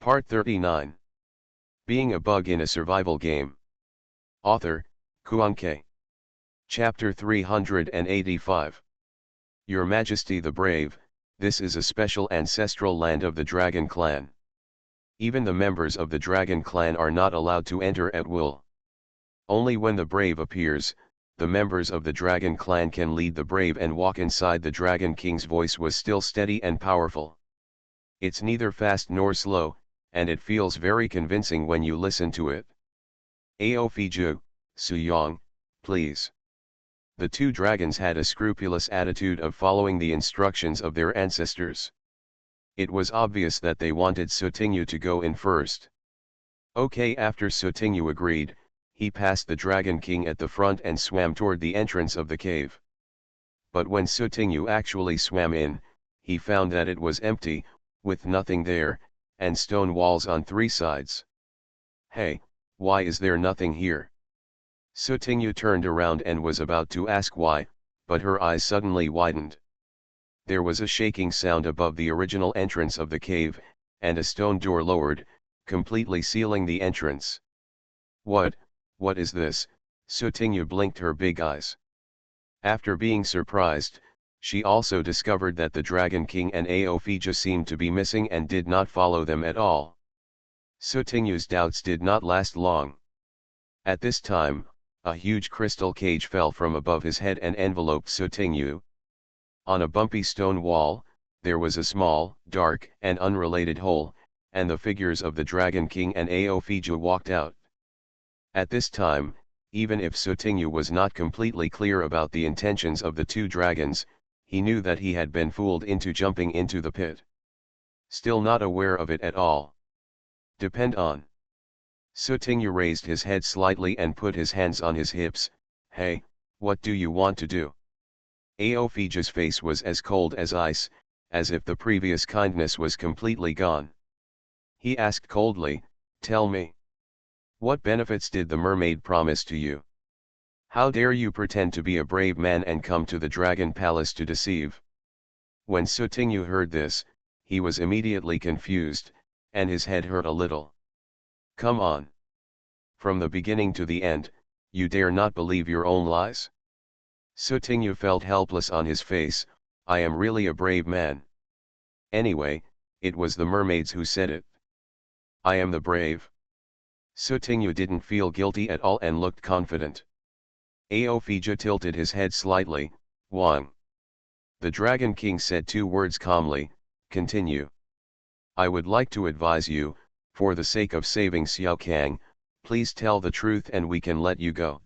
Part 39. Being a Bug in a Survival Game. Author, Kuanke. Chapter 385. Your Majesty the Brave, this is a special ancestral land of the Dragon Clan. Even the members of the Dragon Clan are not allowed to enter at will. Only when the Brave appears, the members of the Dragon Clan can lead the Brave and walk inside. The Dragon King's voice was still steady and powerful. It's neither fast nor slow, and it feels very convincing when you listen to it. Aofiju, Suyong, please. The two dragons had a scrupulous attitude of following the instructions of their ancestors. It was obvious that they wanted Sutingyu to go in first. Okay, after Sutingyu agreed, he passed the Dragon King at the front and swam toward the entrance of the cave. But when Sutingyu actually swam in, he found that it was empty, with nothing there, and stone walls on three sides. Hey, why is there nothing here? Sutingyu turned around and was about to ask why, but her eyes suddenly widened. There was a shaking sound above the original entrance of the cave, and a stone door lowered, completely sealing the entrance. What is this? Sutingyu blinked her big eyes. After being surprised, she also discovered that the Dragon King and Aofija seemed to be missing and did not follow them at all. Sutingyu's doubts did not last long. At this time, a huge crystal cage fell from above his head and enveloped Sutingyu. On a bumpy stone wall, there was a small, dark, and unrelated hole, and the figures of the Dragon King and Aofija walked out. At this time, even if Sutingyu was not completely clear about the intentions of the two dragons, he knew that he had been fooled into jumping into the pit. Still not aware of it at all. Depend on. Sutingyu raised his head slightly and put his hands on his hips. Hey, what do you want to do? Aofija's face was as cold as ice, as if the previous kindness was completely gone. He asked coldly, tell me. What benefits did the mermaid promise to you? How dare you pretend to be a brave man and come to the Dragon Palace to deceive? When Sutingyu heard this, he was immediately confused, and his head hurt a little. Come on. From the beginning to the end, you dare not believe your own lies? Sutingyu felt helpless on his face. I am really a brave man. Anyway, it was the mermaids who said it. I am the brave. Sutingyu didn't feel guilty at all and looked confident. Aofija tilted his head slightly. Wang. The Dragon King said two words calmly, continue. I would like to advise you, for the sake of saving Xiao Kang, please tell the truth and we can let you go.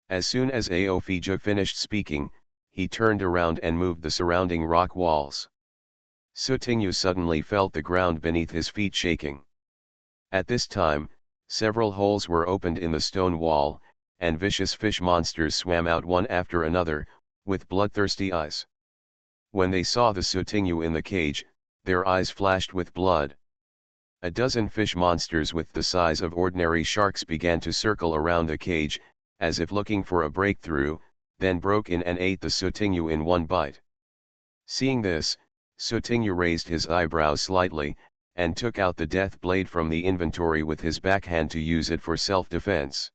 As soon as Aofija finished speaking, he turned around and moved the surrounding rock walls. Sutingyu suddenly felt the ground beneath his feet shaking. At this time, several holes were opened in the stone wall, and vicious fish monsters swam out one after another, with bloodthirsty eyes. When they saw the Sutingyu in the cage, their eyes flashed with blood. A dozen fish monsters with the size of ordinary sharks began to circle around the cage, as if looking for a breakthrough, then broke in and ate the Sutingyu in one bite. Seeing this, Sutingyu raised his eyebrows slightly, and took out the death blade from the inventory with his backhand to use it for self-defense.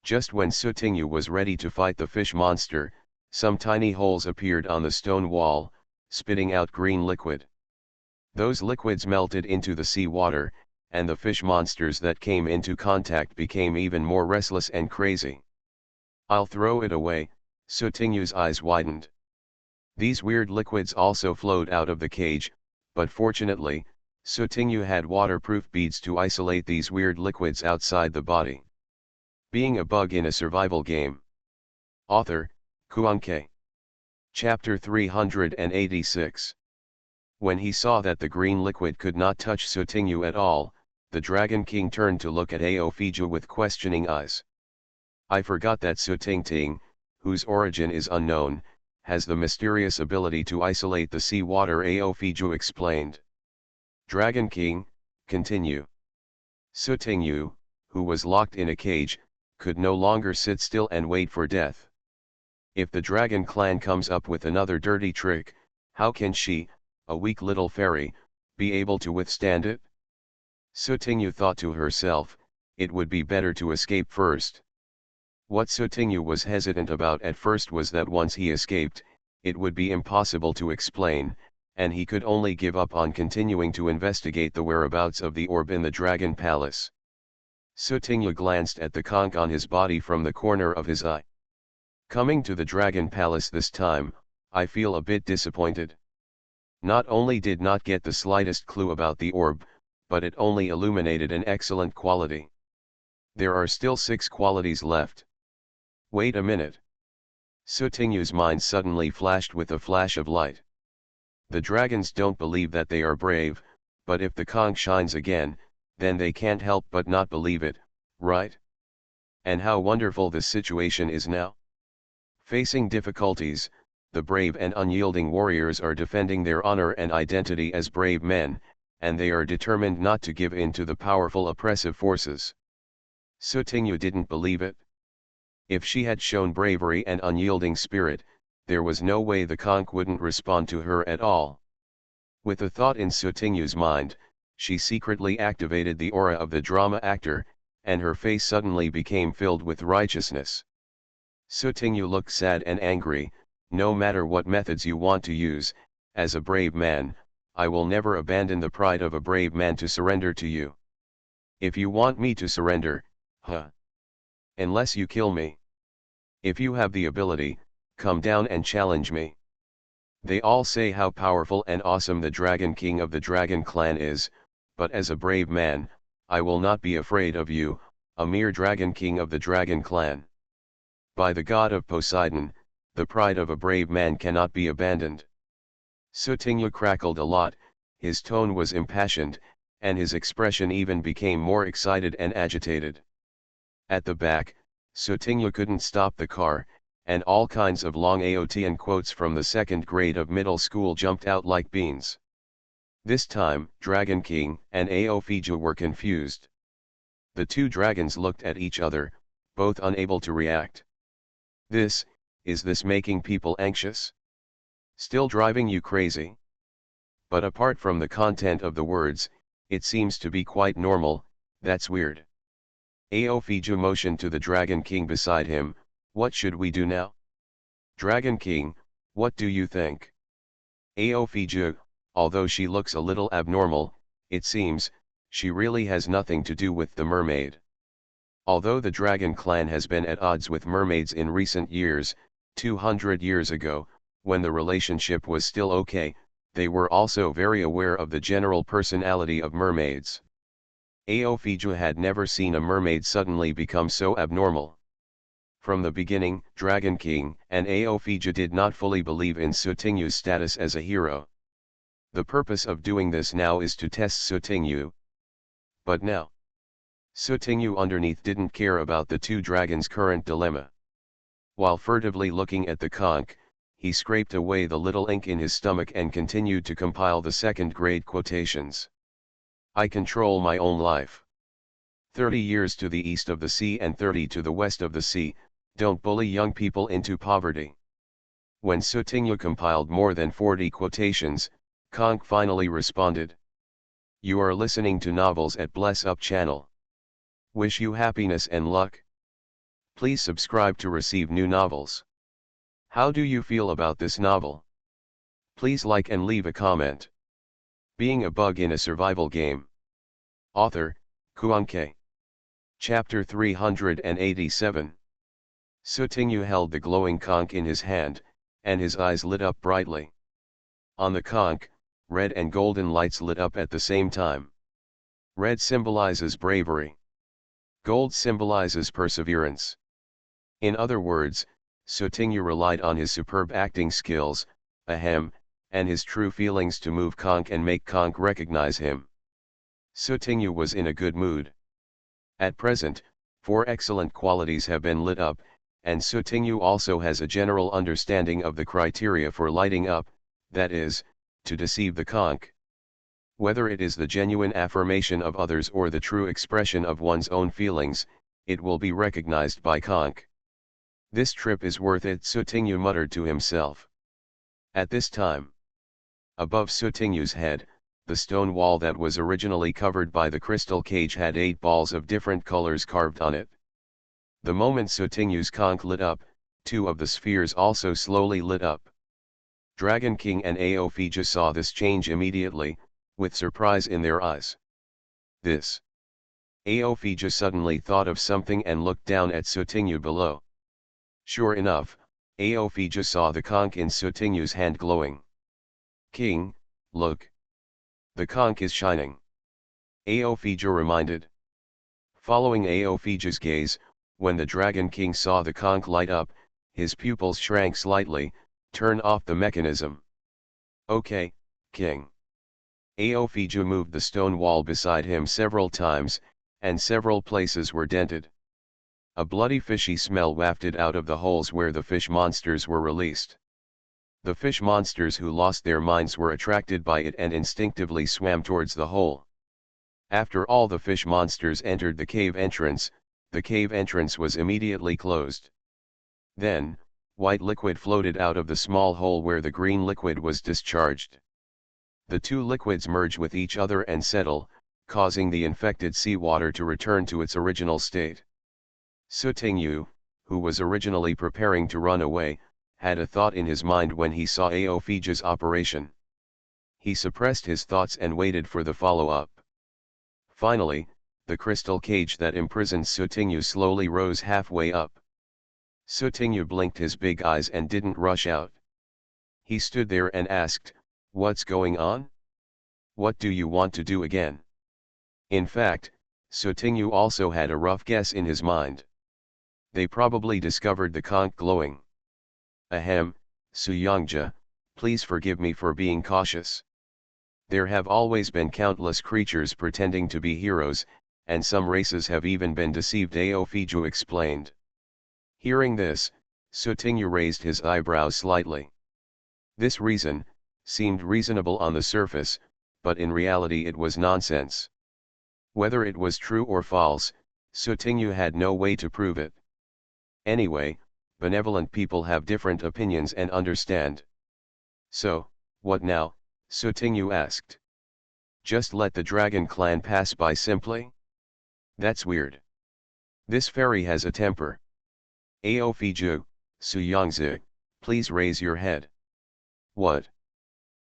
Just when Sutingyu was ready to fight the fish monster, some tiny holes appeared on the stone wall, spitting out green liquid. Those liquids melted into the sea water, and the fish monsters that came into contact became even more restless and crazy. I'll throw it away. Sutingyu's eyes widened. These weird liquids also flowed out of the cage, but fortunately, Sutingyu had waterproof beads to isolate these weird liquids outside the body. Being a Bug in a Survival Game. Author, Kuanke. Chapter 386. When he saw that the green liquid could not touch Sutingyu at all, the Dragon King turned to look at Aofija with questioning eyes. I forgot that Sutingting, whose origin is unknown, has the mysterious ability to isolate the sea water, Aofija explained. Dragon King, continue. Sutingyu, who was locked in a cage, could no longer sit still and wait for death. If the Dragon Clan comes up with another dirty trick, how can she, a weak little fairy, be able to withstand it? Sutingyu thought to herself, it would be better to escape first. What Sutingyu was hesitant about at first was that once he escaped, it would be impossible to explain, and he could only give up on continuing to investigate the whereabouts of the orb in the Dragon Palace. Sutingyu glanced at the conch on his body from the corner of his eye. Coming to the Dragon Palace this time, I feel a bit disappointed. Not only did not get the slightest clue about the orb, but it only illuminated an excellent quality. There are still 6 qualities left. Wait a minute. Sutingyu's mind suddenly flashed with a flash of light. The dragons don't believe that they are brave, but if the conch shines again, then they can't help but not believe it, right? And how wonderful this situation is now. Facing difficulties, the brave and unyielding warriors are defending their honor and identity as brave men, and they are determined not to give in to the powerful oppressive forces. Sutingyu didn't believe it. If she had shown bravery and unyielding spirit, there was no way the conch wouldn't respond to her at all. With a thought in Sutingyu's mind, she secretly activated the aura of the drama actor, and her face suddenly became filled with righteousness. Sutingyu looked sad and angry. No matter what methods you want to use, as a brave man, I will never abandon the pride of a brave man to surrender to you. If you want me to surrender, unless you kill me. If you have the ability, come down and challenge me. They all say how powerful and awesome the Dragon King of the Dragon Clan is, but as a brave man, I will not be afraid of you, a mere Dragon King of the Dragon Clan. By the god of Poseidon, the pride of a brave man cannot be abandoned. Sutingyu crackled a lot, his tone was impassioned, and his expression even became more excited and agitated. At the back, Sutingyu couldn't stop the car, and all kinds of long Aotian quotes from the 2nd grade of middle school jumped out like beans. This time, Dragon King and Aofiju were confused. The 2 dragons looked at each other, both unable to react. Is this making people anxious? Still driving you crazy? But apart from the content of the words, it seems to be quite normal. That's weird. Aofiju motioned to the Dragon King beside him. What should we do now? Dragon King, what do you think? Aofiju, although she looks a little abnormal, it seems, she really has nothing to do with the mermaid. Although the Dragon Clan has been at odds with mermaids in recent years, 200 years ago, when the relationship was still okay, they were also very aware of the general personality of mermaids. Aofiju had never seen a mermaid suddenly become so abnormal. From the beginning, Dragon King and Aofiju did not fully believe in Sutingyu's status as a hero. The purpose of doing this now is to test Sutingyu. But now, Sutingyu underneath didn't care about the 2 dragons' current dilemma. While furtively looking at the conch, he scraped away the little ink in his stomach and continued to compile the 2nd grade quotations. I control my own life. 30 years to the east of the sea and 30 to the west of the sea, don't bully young people into poverty. When Sutingyu compiled more than 40 quotations, conch finally responded. You are listening to novels at Bless Up channel. Wish you happiness and luck. Please subscribe to receive new novels. How do you feel about this novel? Please like and leave a comment. Being a bug in a survival game. Author, Kuanke. Chapter 387. Sutingyu held the glowing conch in his hand, and his eyes lit up brightly. On the conch, red and golden lights lit up at the same time. Red symbolizes bravery. Gold symbolizes perseverance. In other words, Sutingyu relied on his superb acting skills, and his true feelings to move conch and make conch recognize him. Sutingyu was in a good mood. At present, 4 excellent qualities have been lit up, and Sutingyu also has a general understanding of the criteria for lighting up, that is, to deceive the conch. Whether it is the genuine affirmation of others or the true expression of one's own feelings, it will be recognized by conch. This trip is worth it, Sutingyu muttered to himself. At this time, above Sutingyu's head, the stone wall that was originally covered by the crystal cage had 8 balls of different colors carved on it. The moment Sotingu's conch lit up, 2 of the spheres also slowly lit up. Dragon King and Aophija saw this change immediately, with surprise in their eyes. This. Aophija suddenly thought of something and looked down at Sotingu below. Sure enough, Aophija saw the conch in Sotingu's hand glowing. King, look. The conch is shining. Aophija reminded. Following Aophija's gaze, when the Dragon King saw the conch light up, his pupils shrank slightly. Turn off the mechanism. Okay, King. Aophija moved the stone wall beside him several times, and several places were dented. A bloody fishy smell wafted out of the holes where the fish monsters were released. The fish monsters who lost their minds were attracted by it and instinctively swam towards the hole. After all the fish monsters entered the cave entrance was immediately closed. Then, white liquid floated out of the small hole where the green liquid was discharged. The 2 liquids merge with each other and settle, causing the infected seawater to return to its original state. Sotingu, who was originally preparing to run away, had a thought in his mind when he saw Aophija's operation. He suppressed his thoughts and waited for the follow-up. Finally, the crystal cage that imprisoned Sotingu slowly rose halfway up. Sotingu blinked his big eyes and didn't rush out. He stood there and asked, "What's going on? What do you want to do again?" In fact, Sotingu also had a rough guess in his mind. They probably discovered the conch glowing. Ahem, Suyangja, please forgive me for being cautious. There have always been countless creatures pretending to be heroes, and some races have even been deceived, Aophija explained. Hearing this, Sotingu raised his eyebrows slightly. This reason seemed reasonable on the surface, but in reality it was nonsense. Whether it was true or false, Sotingu had no way to prove it. Anyway, benevolent people have different opinions and understand. So, what now? Sotingu asked. Just let the dragon clan pass by simply? That's weird. This fairy has a temper. Aophija, Suyangzi, please raise your head. What?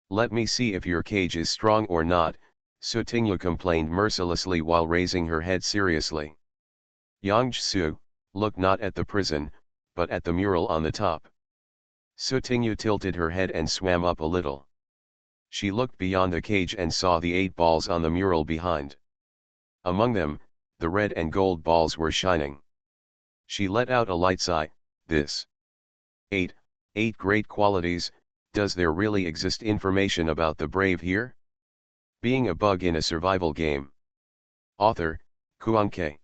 Let me see if your cage is strong or not, Sotingu complained mercilessly while raising her head seriously. Yangsu, look not at the prison, but at the mural on the top. Sotingu tilted her head and swam up a little. She looked beyond the cage and saw the 8 balls on the mural behind. Among them, the red and gold balls were shining. She let out a light sigh. This. 8 great qualities. Does there really exist information about the brave here? Being a bug in a survival game. Author, Kuanke.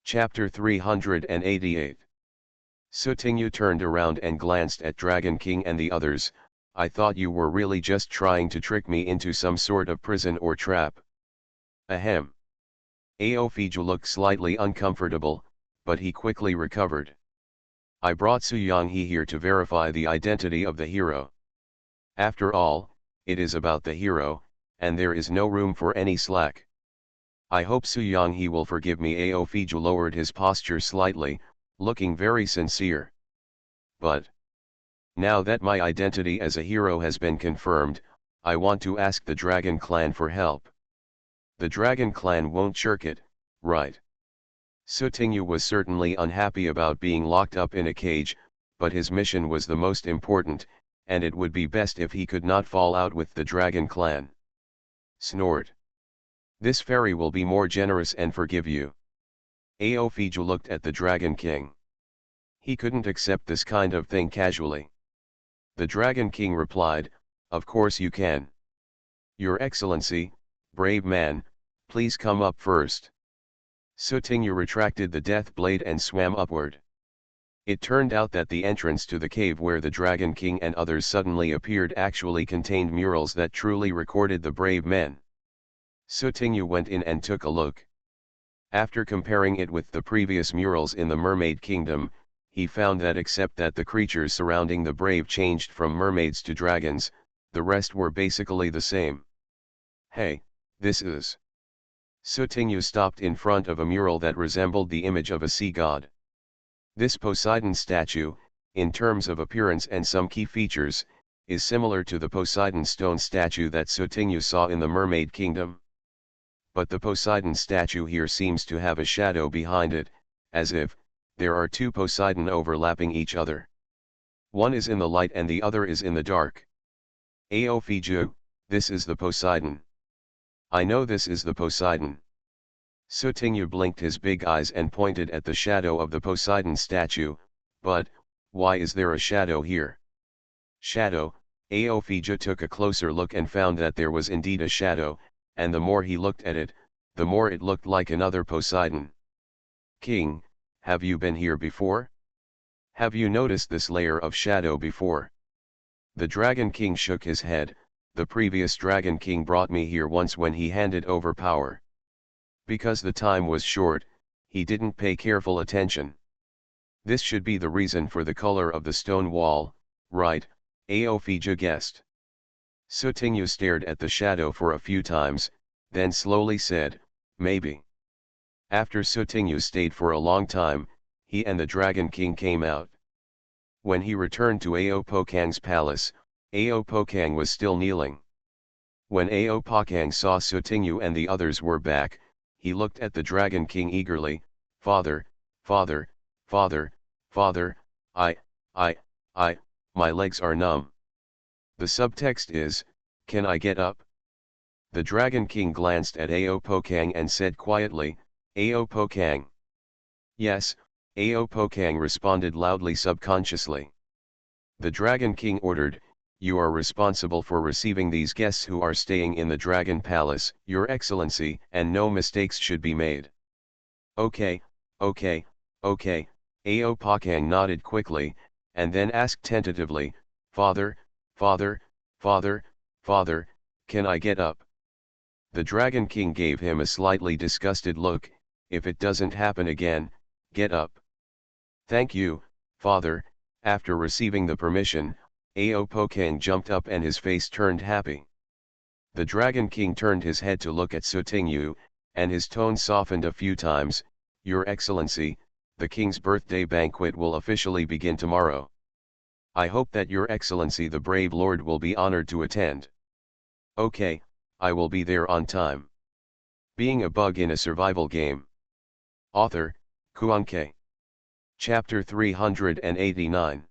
Chapter 388. Sotingu turned around and glanced at Dragon King and the others. I thought you were really just trying to trick me into some sort of prison or trap. Ahem. Aophija looked slightly uncomfortable, but he quickly recovered. I brought Suyanghe here to verify the identity of the hero. After all, it is about the hero, and there is no room for any slack. I hope Suyanghe will forgive me. Aophija lowered his posture slightly, looking very sincere. But now that my identity as a hero has been confirmed, I want to ask the Dragon Clan for help. The Dragon Clan won't shirk it, right? Sotingu was certainly unhappy about being locked up in a cage, but his mission was the most important, and it would be best if he could not fall out with the Dragon Clan. Snort. This fairy will be more generous and forgive you. Aophija looked at the Dragon King. He couldn't accept this kind of thing casually. The Dragon King replied, of course you can. Your Excellency, brave man, please come up first. Sotingu retracted the death blade and swam upward. It turned out that the entrance to the cave where the Dragon King and others suddenly appeared actually contained murals that truly recorded the brave men. Sotingu went in and took a look. After comparing it with the previous murals in the Mermaid Kingdom, he found that except that the creatures surrounding the brave changed from mermaids to dragons, the rest were basically the same. Hey, this is. Sutinyu stopped in front of a mural that resembled the image of a sea god. This Poseidon statue, in terms of appearance and some key features, is similar to the Poseidon stone statue that Sutinyu saw in the Mermaid Kingdom. But the Poseidon statue here seems to have a shadow behind it, as if there are two Poseidon overlapping each other. One is in the light and the other is in the dark. Aofiju, this is the Poseidon. I know this is the Poseidon. Sutinyu blinked his big eyes and pointed at the shadow of the Poseidon statue, but, why is there a shadow here? Shadow, Aofiju took a closer look and found that there was indeed a shadow, and the more he looked at it, the more it looked like another Poseidon. King, have you been here before? Have you noticed this layer of shadow before? The Dragon King shook his head. The previous Dragon King brought me here once when he handed over power. Because the time was short, he didn't pay careful attention. This should be the reason for the color of the stone wall, right? Aofiju guessed. Sutinyu stared at the shadow for a few times, then slowly said, maybe. After Sutinyu stayed for a long time, he and the Dragon King came out. When he returned to Aopokang's palace, Aopokang was still kneeling. When Aopokang saw Sutinyu and the others were back, he looked at the Dragon King eagerly. Father, father, father, father, my legs are numb. The subtext is, can I get up? The Dragon King glanced at Aopokang and said quietly, Aopokang. Yes, Aopokang responded loudly subconsciously. The Dragon King ordered, you are responsible for receiving these guests who are staying in the Dragon Palace, Your Excellency, and no mistakes should be made. Okay, okay, okay, Aopokang nodded quickly, and then asked tentatively, Father, father, father, father, can I get up? The Dragon King gave him a slightly disgusted look. If it doesn't happen again, get up. Thank you, father. After receiving the permission, Aopokang jumped up and his face turned happy. The Dragon King turned his head to look at Sutinyu, and his tone softened a few times. Your Excellency, the King's birthday banquet will officially begin tomorrow. I hope that Your Excellency the brave Lord will be honored to attend. Okay, I will be there on time. Being a bug in a survival game. Author, Kuanke. Chapter 389.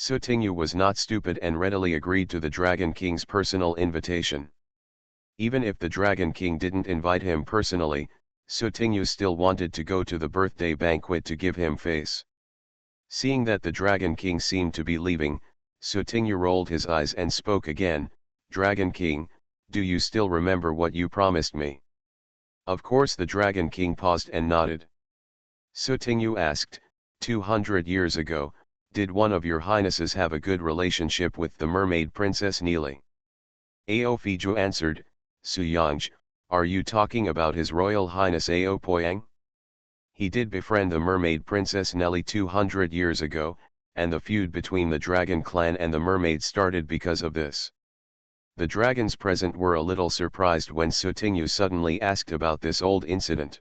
Sutinyu was not stupid and readily agreed to the Dragon King's personal invitation. Even if the Dragon King didn't invite him personally, Sutinyu still wanted to go to the birthday banquet to give him face. Seeing that the Dragon King seemed to be leaving, Sutinyu rolled his eyes and spoke again, Dragon King, do you still remember what you promised me? Of course the Dragon King paused and nodded. Sutinyu asked, 200 years ago, did one of your highnesses have a good relationship with the mermaid Princess Neely? Aofiju answered, Suyang, are you talking about His Royal Highness Aopoyang? He did befriend the mermaid Princess Nelly 200 years ago, and the feud between the Dragon Clan and the mermaid started because of this. The dragons present were a little surprised when Sutinyu suddenly asked about this old incident.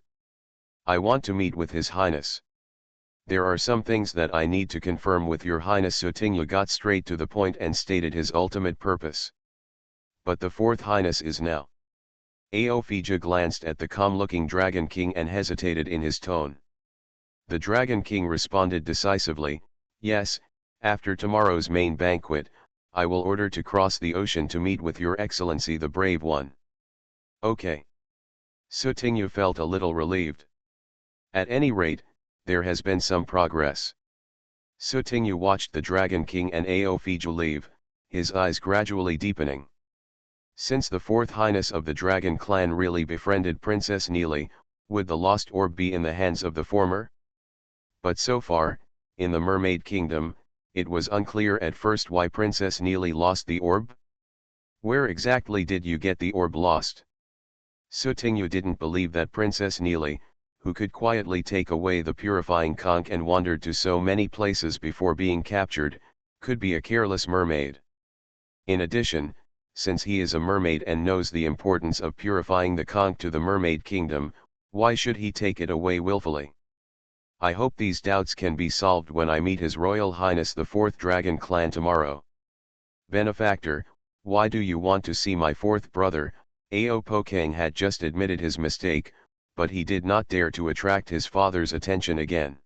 I want to meet with His Highness. There are some things that I need to confirm with Your Highness. Sutinyu got straight to the point and stated his ultimate purpose. But the Fourth Highness is now. Aofiju glanced at the calm-looking Dragon King and hesitated in his tone. The Dragon King responded decisively, yes, after tomorrow's main banquet, I will order to cross the ocean to meet with Your Excellency the Brave One. Okay. Sutinyu felt a little relieved. At any rate, there has been some progress. Sutinyu watched the Dragon King and Aofiju leave, his eyes gradually deepening. Since the Fourth Highness of the Dragon Clan really befriended Princess Neely, would the lost orb be in the hands of the former? But so far, in the Mermaid Kingdom, it was unclear at first why Princess Neely lost the orb. Where exactly did you get the orb lost? Sutinyu didn't believe that Princess Neely, who could quietly take away the purifying conch and wandered to so many places before being captured, could be a careless mermaid. In addition, since he is a mermaid and knows the importance of purifying the conch to the mermaid kingdom, why should he take it away willfully? I hope these doubts can be solved when I meet His Royal Highness the Fourth Dragon Clan tomorrow. Benefactor, why do you want to see my fourth brother? Aopokang had just admitted his mistake, but he did not dare to attract his father's attention again.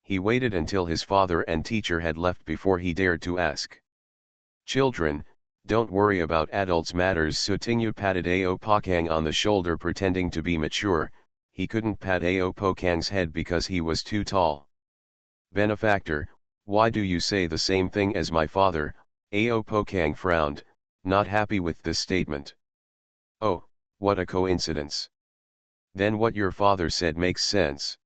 He waited until his father and teacher had left before he dared to ask. Children, don't worry about adults' matters. Sutingyu patted Aopokang on the shoulder pretending to be mature. He couldn't pat Aopokang's head because he was too tall. Benefactor, why do you say the same thing as my father? Aopokang frowned, not happy with this statement. Oh, what a coincidence. Then what your father said makes sense.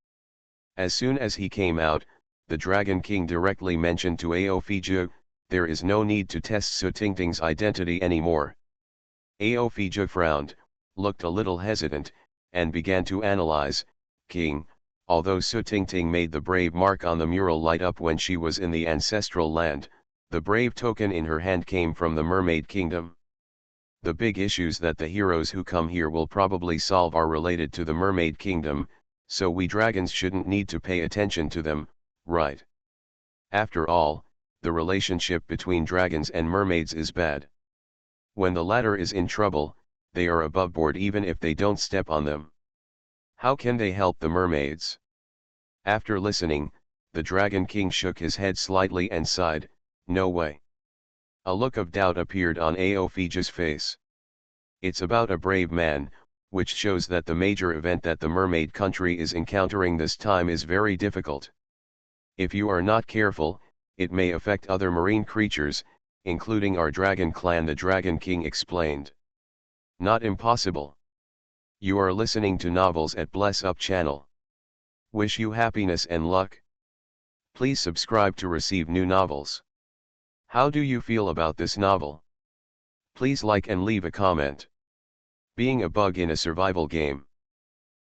As soon as he came out, the Dragon King directly mentioned to Aophijo, there is no need to test Sutingting's identity anymore. Aophijo frowned, looked a little hesitant, and began to analyze. King, although Sutingting made the brave mark on the mural light up when she was in the ancestral land, the brave token in her hand came from the Mermaid Kingdom. The big issues that the heroes who come here will probably solve are related to the Mermaid Kingdom, so we dragons shouldn't need to pay attention to them, right? After all, the relationship between dragons and mermaids is bad. When the latter is in trouble, they are above board even if they don't step on them. How can they help the mermaids? After listening, the Dragon King shook his head slightly and sighed, no way. A look of doubt appeared on Aophija's face. It's about a brave man, which shows that the major event that the mermaid country is encountering this time is very difficult. If you are not careful, it may affect other marine creatures, including our dragon clan, the Dragon King explained. Not impossible. You are listening to Novels at Bless Up channel. Wish you happiness and luck. Please subscribe to receive new novels. How do you feel about this novel? Please like and leave a comment. Being a Bug in a Survival Game.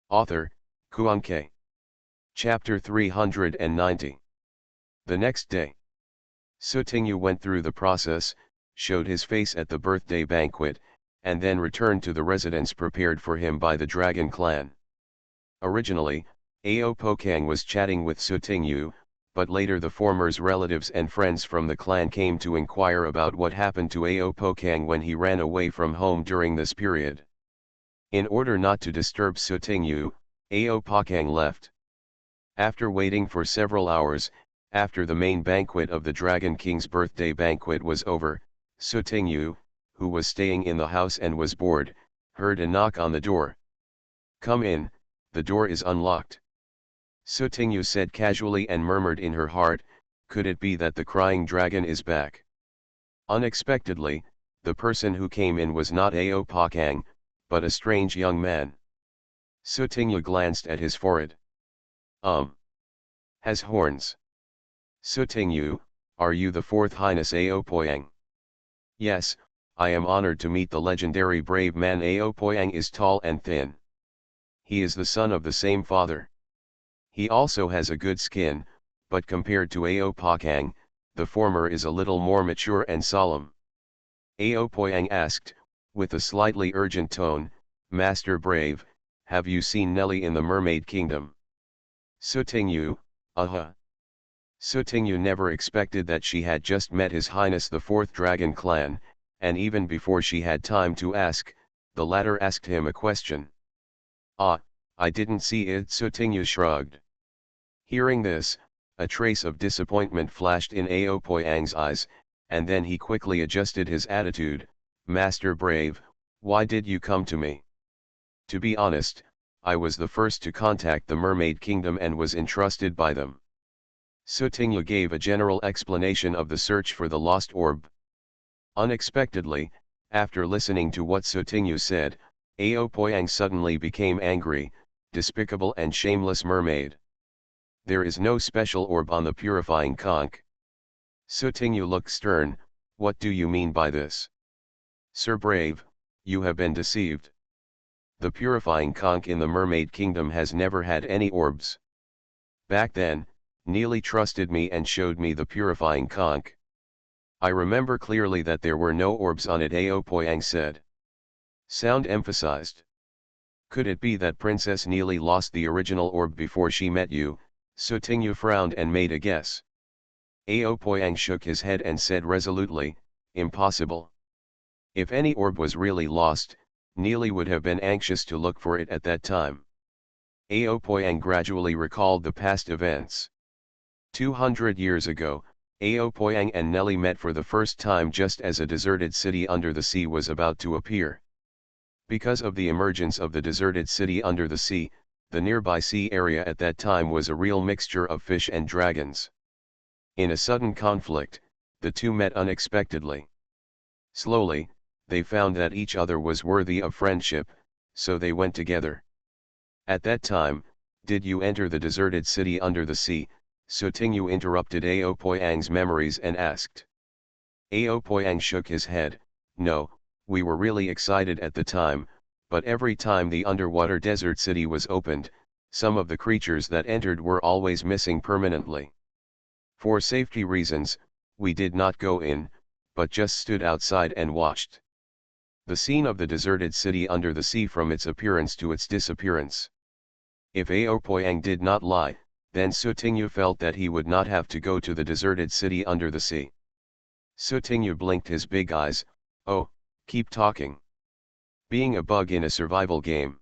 Author, Kuanke. Chapter 390. The next day, Sutingyu went through the process, showed his face at the birthday banquet, and then returned to the residence prepared for him by the Dragon Clan. Originally, Aopokang was chatting with Sutingyu, but later the former's relatives and friends from the clan came to inquire about what happened to Aopokang when he ran away from home during this period. In order not to disturb Sutingyu, Aopokang left. After waiting for several hours, after the main banquet of the Dragon King's birthday banquet was over, Sutingyu, who was staying in the house and was bored, heard a knock on the door. Come in, the door is unlocked. Sutingyu said casually and murmured in her heart, could it be that the crying dragon is back? Unexpectedly, the person who came in was not Aopokang, but a strange young man. Sutingyu glanced at his forehead. Has horns. Sutingyu, are you the fourth highness Aopokang? Yes, I am honored to meet the legendary brave man. Aopokang is tall and thin. He is the son of the same father. He also has a good skin, but compared to Aopokang, the former is a little more mature and solemn. Aopokang asked, with a slightly urgent tone, Master Brave, have you seen Nelly in the Mermaid Kingdom? Sutingyu, Sutingyu never expected that she had just met His Highness the Fourth Dragon Clan, and even before she had time to ask, the latter asked him a question. I didn't see it. Sutingyu shrugged. Hearing this, a trace of disappointment flashed in Aopokang's eyes, and then he quickly adjusted his attitude. Master Brave, why did you come to me? To be honest, I was the first to contact the Mermaid Kingdom and was entrusted by them. Sutingyu gave a general explanation of the search for the lost orb. Unexpectedly, after listening to what Sutingyu said, Aopokang suddenly became angry, despicable and shameless mermaid. There is no special orb on the purifying conch. Sutingyu looked stern, what do you mean by this? Sir Brave, you have been deceived. The purifying conch in the Mermaid Kingdom has never had any orbs. Back then, Neely trusted me and showed me the purifying conch. I remember clearly that there were no orbs on it, Aopoyang said. Sound emphasized. Could it be that Princess Neely lost the original orb before she met you? Sutingyu frowned and made a guess. Aopoyang shook his head and said resolutely, impossible. If any orb was really lost, Neely would have been anxious to look for it at that time. Aopoyang gradually recalled the past events. 200 years ago, Aopoyang and Nelly met for the first time just as a deserted city under the sea was about to appear. Because of the emergence of the deserted city under the sea, the nearby sea area at that time was a real mixture of fish and dragons. In a sudden conflict, the two met unexpectedly. Slowly, they found that each other was worthy of friendship, so they went together. At that time, did you enter the deserted city under the sea? Sutingyu interrupted Aopoyang's memories and asked. Aopoyang shook his head, no, we were really excited at the time, but every time the underwater desert city was opened, some of the creatures that entered were always missing permanently. For safety reasons, we did not go in, but just stood outside and watched the scene of the deserted city under the sea from its appearance to its disappearance. If Aopoyang did not lie, then Sutingyu felt that he would not have to go to the deserted city under the sea. Sutingyu blinked his big eyes, oh, keep talking. Being a bug in a survival game.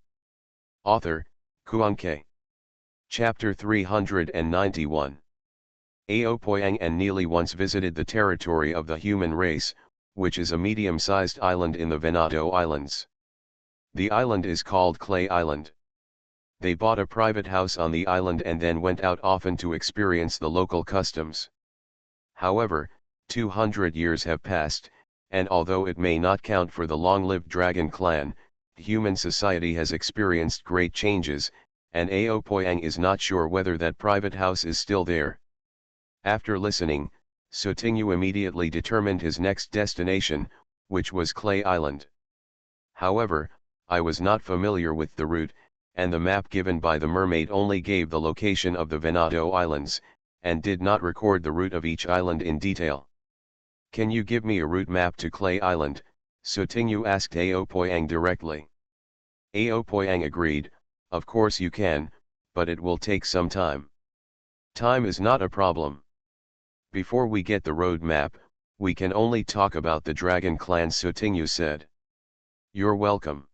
Author, Kuan-Ke. Chapter 391. Aopoyang and Neely once visited the territory of the human race, which is a medium-sized island in the Venado Islands. The island is called Clay Island. They bought a private house on the island and then went out often to experience the local customs. However, 200 years have passed, and although it may not count for the long-lived dragon clan, human society has experienced great changes, and Aopoyang is not sure whether that private house is still there. After listening, Sutingyu immediately determined his next destination, which was Clay Island. However, I was not familiar with the route, and the map given by the mermaid only gave the location of the Venado Islands, and did not record the route of each island in detail. Can you give me a route map to Clay Island? Sutingyu asked Aopoyang directly. Aopoyang agreed, of course you can, but it will take some time. Time is not a problem. Before we get the road map, we can only talk about the Dragon Clan, Sutingyu said. You're welcome.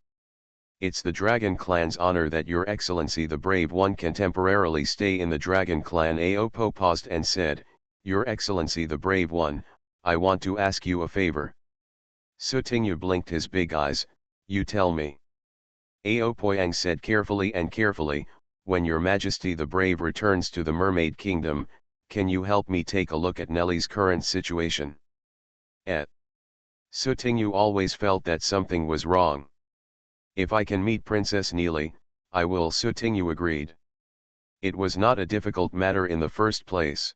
It's the Dragon Clan's honor that Your Excellency the Brave One can temporarily stay in the Dragon Clan. Aopo paused and said, Your Excellency the Brave One, I want to ask you a favor. Sutingyu blinked his big eyes, you tell me. Aopoyang said carefully, when Your Majesty the Brave returns to the Mermaid Kingdom, can you help me take a look at Nelly's current situation? Sutingyu always felt that something was wrong. If I can meet Princess Neely, I will. Sutingyu agreed. It was not a difficult matter in the first place.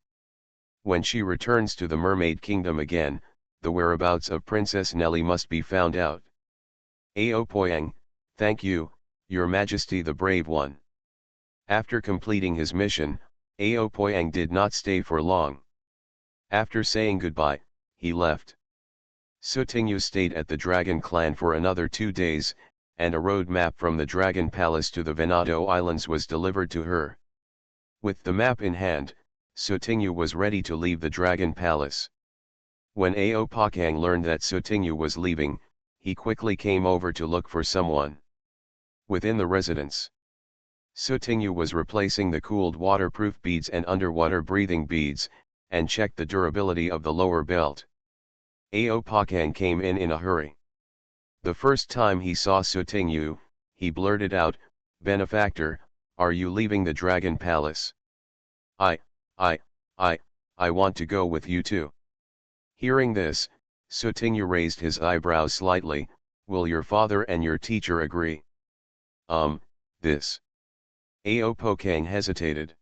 When she returns to the Mermaid Kingdom again, the whereabouts of Princess Nelly must be found out. Aopoyang, thank you, Your Majesty the Brave One. After completing his mission, Aopoyang did not stay for long. After saying goodbye, he left. Sutingyu stayed at the Dragon Clan for another 2 days, and a road map from the Dragon Palace to the Venado Islands was delivered to her. With the map in hand, Sutingyu was ready to leave the Dragon Palace. When Aopoyang learned that Sutingyu was leaving, he quickly came over to look for someone within the residence. Sutingyu was replacing the cooled waterproof beads and underwater breathing beads, and checked the durability of the lower belt. Aopoyang came in a hurry. The first time he saw Sutingyu, he blurted out, Benefactor, are you leaving the Dragon Palace? I want to go with you too. Hearing this, Sutingyu raised his eyebrows slightly, will your father and your teacher agree? This. Aopoyang hesitated.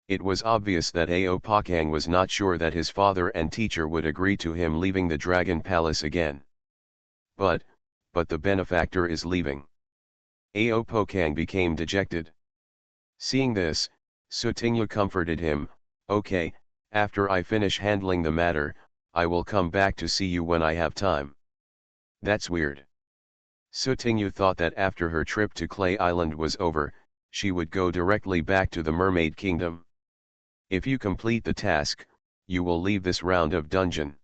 It was obvious that Aopoyang was not sure that his father and teacher would agree to him leaving the Dragon Palace again. But the benefactor is leaving. Aopoyang became dejected. Seeing this, Sutingyu comforted him, okay, after I finish handling the matter, I will come back to see you when I have time. That's weird. Sutinyu thought that after her trip to Clay Island was over, she would go directly back to the Mermaid Kingdom. If you complete the task, you will leave this round of dungeon.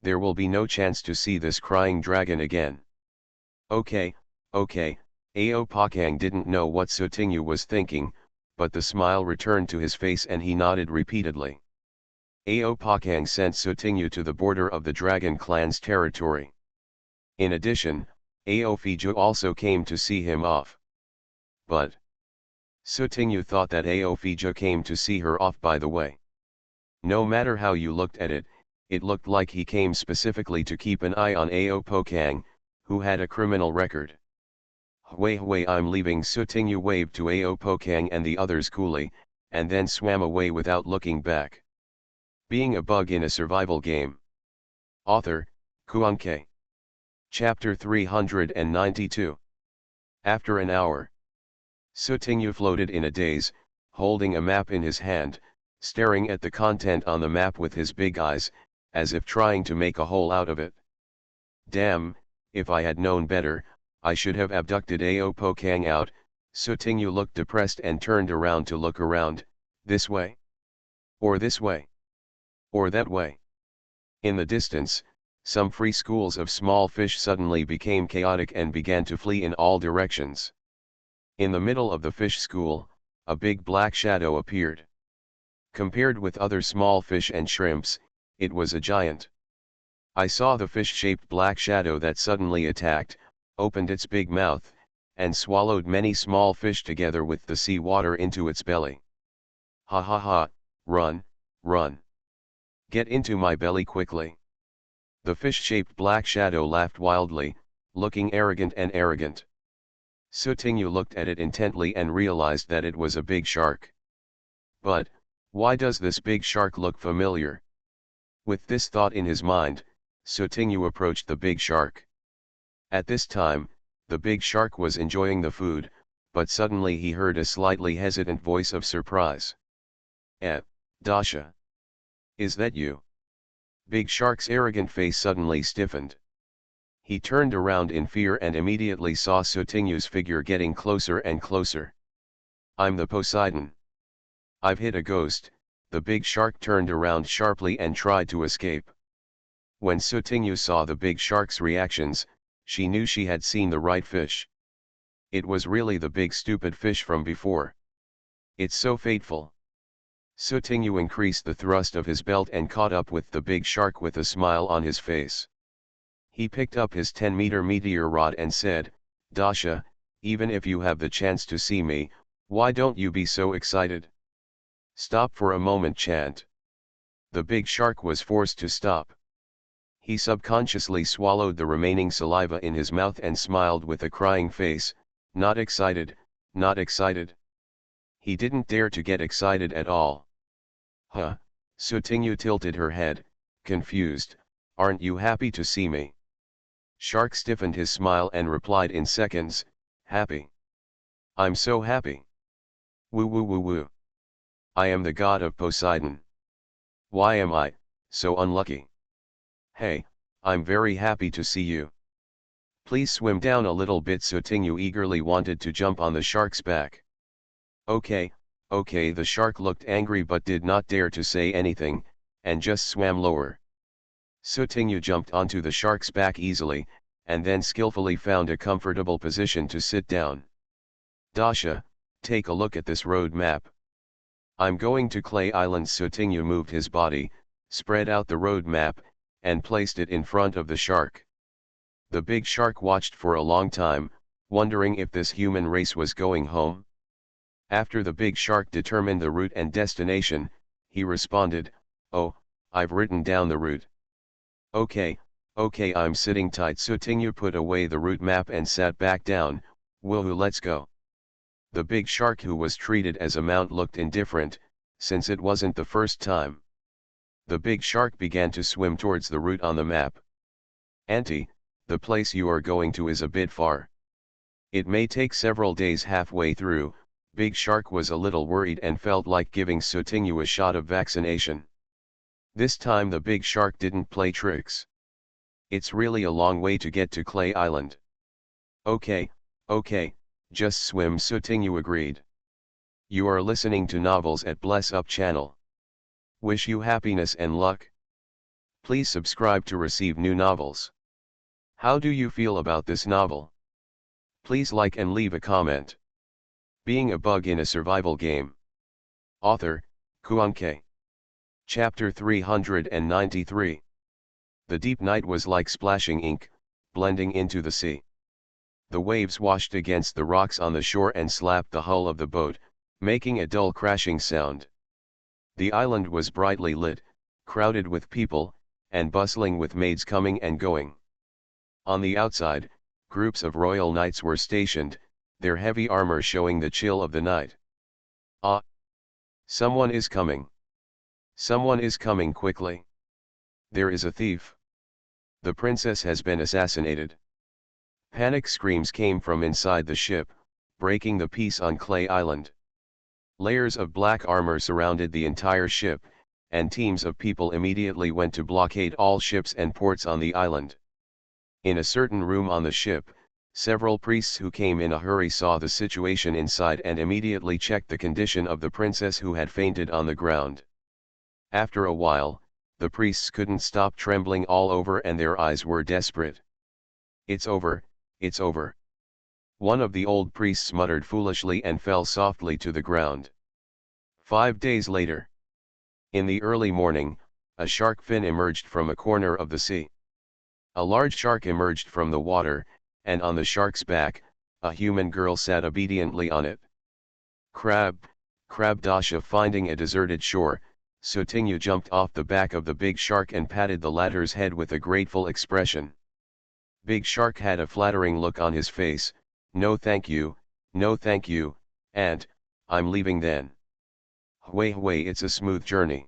There will be no chance to see this crying dragon again. Okay, okay, Ao Pakang didn't know what Sutinyu was thinking, but the smile returned to his face and he nodded repeatedly. Ao Pakang sent Sutinyu to the border of the Dragon Clan's territory. In addition, Ao Fiju also came to see him off. But Sutinyu thought that Ao Fiju came to see her off by the way. No matter how you looked at it, it looked like he came specifically to keep an eye on Ao Pakang, who had a criminal record. Hui, I'm leaving. Sutinyu waved to Ao Pakang and the others coolly, and then swam away without looking back. Being a bug in a survival game. Author, Kuan-K. Chapter 392. After an hour, Sutinyu floated in a daze, holding a map in his hand, staring at the content on the map with his big eyes, as if trying to make a hole out of it. Damn, if I had known better, I should have abducted Ao Pakang out. Sutinyu looked depressed and turned around to look around, this way? Or this way? Or that way? In the distance, some free schools of small fish suddenly became chaotic and began to flee in all directions. In the middle of the fish school, a big black shadow appeared. Compared with other small fish and shrimps, it was a giant. I saw the fish-shaped black shadow that suddenly attacked, opened its big mouth, and swallowed many small fish together with the sea water into its belly. Ha ha ha, run, run. Get into my belly quickly. The fish-shaped black shadow laughed wildly, looking arrogant and arrogant. Sutinyu looked at it intently and realized that it was a big shark. But, why does this big shark look familiar? With this thought in his mind, Sutinyu approached the big shark. At this time, the big shark was enjoying the food, but suddenly he heard a slightly hesitant voice of surprise. Dasha. Is that you? Big Shark's arrogant face suddenly stiffened. He turned around in fear and immediately saw Sutinyu's figure getting closer and closer. I'm the Poseidon. I've hit a ghost. The big shark turned around sharply and tried to escape. When Sutinyu saw the big shark's reactions, she knew she had seen the right fish. It was really the big stupid fish from before. It's so fateful. Sutinyu increased the thrust of his belt and caught up with the big shark with a smile on his face. He picked up his 10-meter meteor rod and said, Dasha, even if you have the chance to see me, why don't you be so excited? Stop for a moment, chant. The big shark was forced to stop. He subconsciously swallowed the remaining saliva in his mouth and smiled with a crying face, not excited, not excited. He didn't dare to get excited at all. Huh, Sutinyu tilted her head, confused, aren't you happy to see me? Shark stiffened his smile and replied in seconds, happy. I'm so happy. Woo woo woo woo. I am the god of Poseidon. Why am I so unlucky? Hey, I'm very happy to see you. Please swim down a little bit. Sutinyu eagerly wanted to jump on the shark's back. Okay, the shark looked angry but did not dare to say anything, and just swam lower. Sutinyu jumped onto the shark's back easily, and then skillfully found a comfortable position to sit down. Dasha, take a look at this road map. I'm going to Clay Island. Sutinyu moved his body, spread out the road map, and placed it in front of the shark. The big shark watched for a long time, wondering if this human race was going home. After the big shark determined the route and destination, he responded, oh, I've written down the route. Okay, I'm sitting tight. Sutinyu put away the route map and sat back down. Woohoo, let's go. The big shark, who was treated as a mount, looked indifferent, since it wasn't the first time. The big shark began to swim towards the route on the map. Auntie, the place you are going to is a bit far. It may take several days. Halfway through, Big Shark was a little worried and felt like giving Sutinyu a shot of vaccination. This time the big shark didn't play tricks. It's really a long way to get to Clay Island. Okay, just swim, Sutinyu agreed. You are listening to Novels at Bless Up channel. Wish you happiness and luck. Please subscribe to receive new novels. How do you feel about this novel? Please like and leave a comment. Being a Bug in a Survival Game. Author, Kuanke. Chapter 393. The deep night was like splashing ink, blending into the sea. The waves washed against the rocks on the shore and slapped the hull of the boat, making a dull crashing sound. The island was brightly lit, crowded with people, and bustling with maids coming and going. On the outside, groups of royal knights were stationed, their heavy armor showing the chill of the night. Ah! Someone is coming. Someone is coming quickly. There is a thief. The princess has been assassinated. Panic screams came from inside the ship, breaking the peace on Clay Island. Layers of black armor surrounded the entire ship, and teams of people immediately went to blockade all ships and ports on the island. In a certain room on the ship, several priests who came in a hurry saw the situation inside and immediately checked the condition of the princess who had fainted on the ground. After a while, the priests couldn't stop trembling all over and their eyes were desperate. It's over, it's over. One of the old priests muttered foolishly and fell softly to the ground. 5 days later. In the early morning, a shark fin emerged from a corner of the sea. A large shark emerged from the water, and on the shark's back, a human girl sat obediently on it. Crab Dasha. Finding a deserted shore, Sutinyu jumped off the back of the big shark and patted the latter's head with a grateful expression. Big Shark had a flattering look on his face. No thank you, and, I'm leaving then. Hway, it's a smooth journey.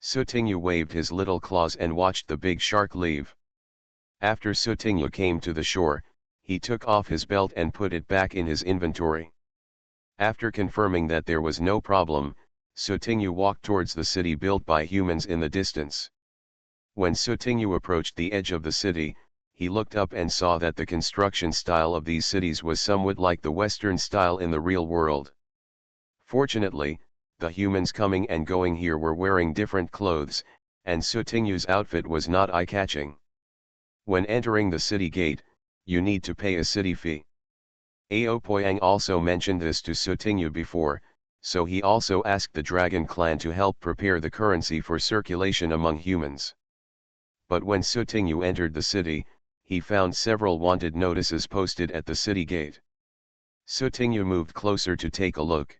Sutinyu waved his little claws and watched the big shark leave. After Sutinyu came to the shore, he took off his belt and put it back in his inventory. After confirming that there was no problem, Sutinyu walked towards the city built by humans in the distance. When Sutinyu approached the edge of the city, he looked up and saw that the construction style of these cities was somewhat like the Western style in the real world. Fortunately, the humans coming and going here were wearing different clothes, and Sutinyu's outfit was not eye-catching. When entering the city gate, you need to pay a city fee. Aopoyang also mentioned this to Sutinyu before, so he also asked the Dragon Clan to help prepare the currency for circulation among humans. But when Sutinyu entered the city, he found several wanted notices posted at the city gate. Sutinyu moved closer to take a look.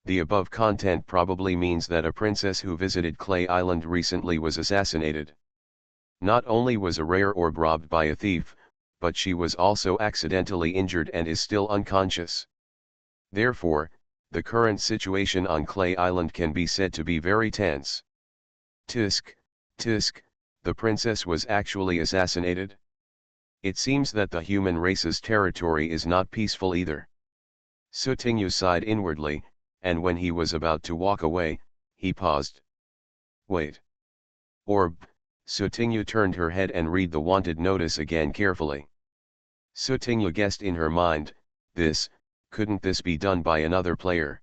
The above content probably means that a princess who visited Clay Island recently was assassinated. Not only was a rare orb robbed by a thief, but she was also accidentally injured and is still unconscious. Therefore, the current situation on Clay Island can be said to be very tense. Tisk, the princess was actually assassinated? It seems that the human race's territory is not peaceful either. Sutinyu sighed inwardly, and when he was about to walk away, he paused. Wait. Orb. Sutinyu turned her head and read the wanted notice again carefully. Sutinyu guessed in her mind, couldn't this be done by another player?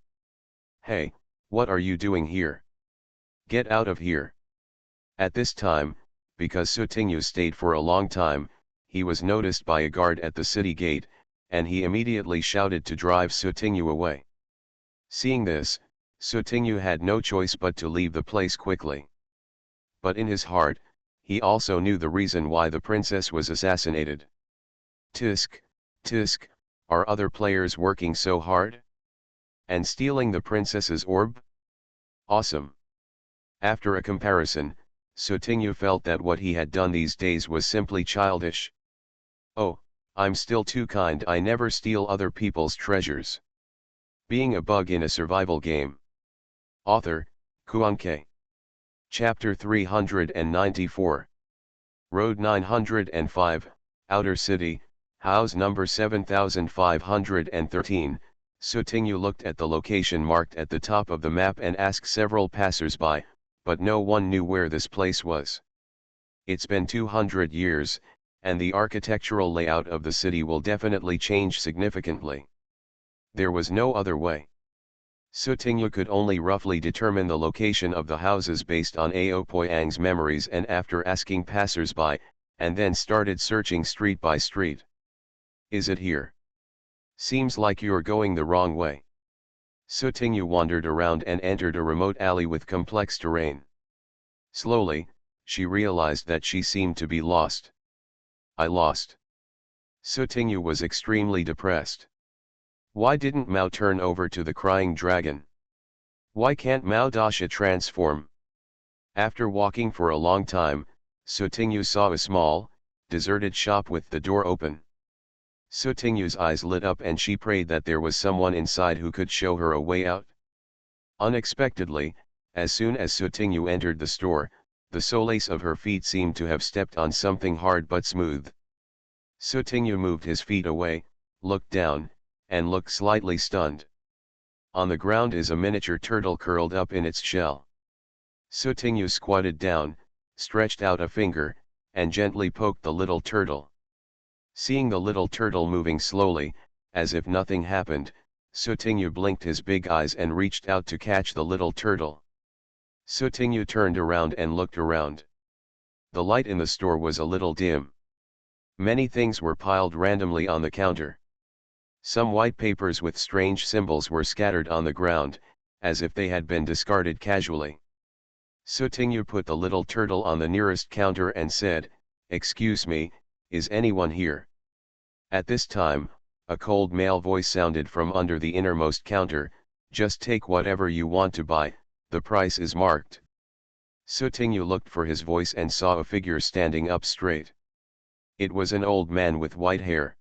Hey, what are you doing here? Get out of here. At this time, because Sutinyu stayed for a long time, he was noticed by a guard at the city gate, and he immediately shouted to drive Sutinyu away. Seeing this, Sutinyu had no choice but to leave the place quickly. But in his heart, he also knew the reason why the princess was assassinated. Tisk, are other players working so hard? And stealing the princess's orb? Awesome. After a comparison, Sutinyu felt that what he had done these days was simply childish. Oh, I'm still too kind, I never steal other people's treasures. Being a Bug in a Survival Game. Author, Kuanke. Chapter 394. Road 905, Outer City, House number 7513. Sutinyu looked at the location marked at the top of the map and asked several passers-by, but no one knew where this place was. It's been 200 years, and the architectural layout of the city will definitely change significantly. There was no other way. Sutingyu could only roughly determine the location of the houses based on Aopoyang's memories and after asking passers-by, and then started searching street by street. Is it here? Seems like you're going the wrong way. Sutingyu wandered around and entered a remote alley with complex terrain. Slowly, she realized that she seemed to be lost. I lost. Sutingyu was extremely depressed. Why didn't Mao turn over to the crying dragon? Why can't Mao Dasha transform? After walking for a long time, Sutingyu saw a small, deserted shop with the door open. Sutingyu's eyes lit up and she prayed that there was someone inside who could show her a way out. Unexpectedly, as soon as Sutingyu entered the store, the soles of her feet seemed to have stepped on something hard but smooth. Sutingyu moved his feet away, looked down, and looked slightly stunned. On the ground is a miniature turtle curled up in its shell. Sutingyu squatted down, stretched out a finger, and gently poked the little turtle. Seeing the little turtle moving slowly, as if nothing happened, Sutingyu blinked his big eyes and reached out to catch the little turtle. Sutingyu turned around and looked around. The light in the store was a little dim. Many things were piled randomly on the counter. Some white papers with strange symbols were scattered on the ground, as if they had been discarded casually. Sutingyu put the little turtle on the nearest counter and said, "Excuse me, is anyone here?" At this time, a cold male voice sounded from under the innermost counter, "Just take whatever you want to buy, the price is marked." Sutingyu looked for his voice and saw a figure standing up straight. It was an old man with white hair.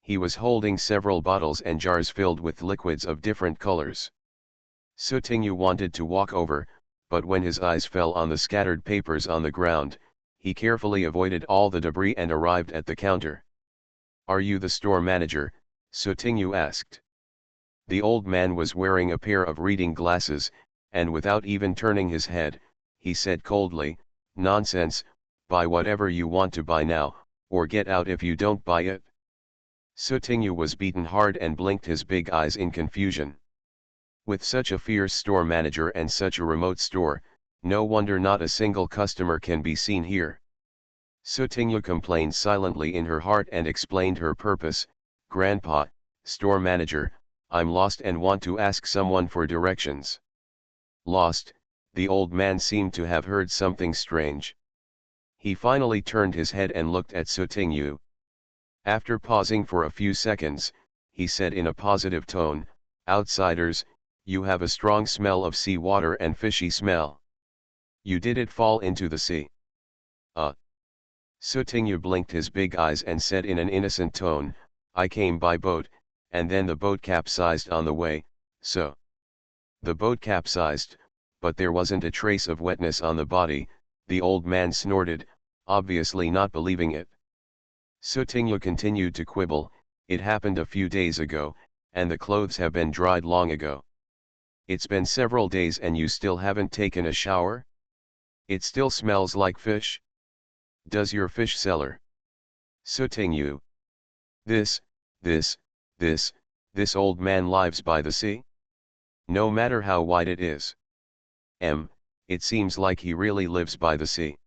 He was holding several bottles and jars filled with liquids of different colors. Sutingyu wanted to walk over, but when his eyes fell on the scattered papers on the ground, he carefully avoided all the debris and arrived at the counter. "Are you the store manager?" Sutingyu asked. The old man was wearing a pair of reading glasses, and without even turning his head, he said coldly, "Nonsense, buy whatever you want to buy now, or get out if you don't buy it." Sutingyu was beaten hard and blinked his big eyes in confusion. With such a fierce store manager and such a remote store, no wonder not a single customer can be seen here. Sutingyu complained silently in her heart and explained her purpose, "Grandpa, store manager, I'm lost and want to ask someone for directions." Lost? The old man seemed to have heard something strange. He finally turned his head and looked at Sutingyu. After pausing for a few seconds, he said in a positive tone, "Outsiders, you have a strong smell of sea water and fishy smell. You did it fall into the sea?" Sutingyu blinked his big eyes and said in an innocent tone, "I came by boat, and then the boat capsized on the way, so." The boat capsized, but there wasn't a trace of wetness on the body, the old man snorted, obviously not believing it. Sutingyu continued to quibble, "It happened a few days ago, and the clothes have been dried long ago. It's been several days and you still haven't taken a shower? It still smells like fish? Does your fish cellar?" Sutingyu. This old man lives by the sea? No matter how wide it is. It seems like he really lives by the sea.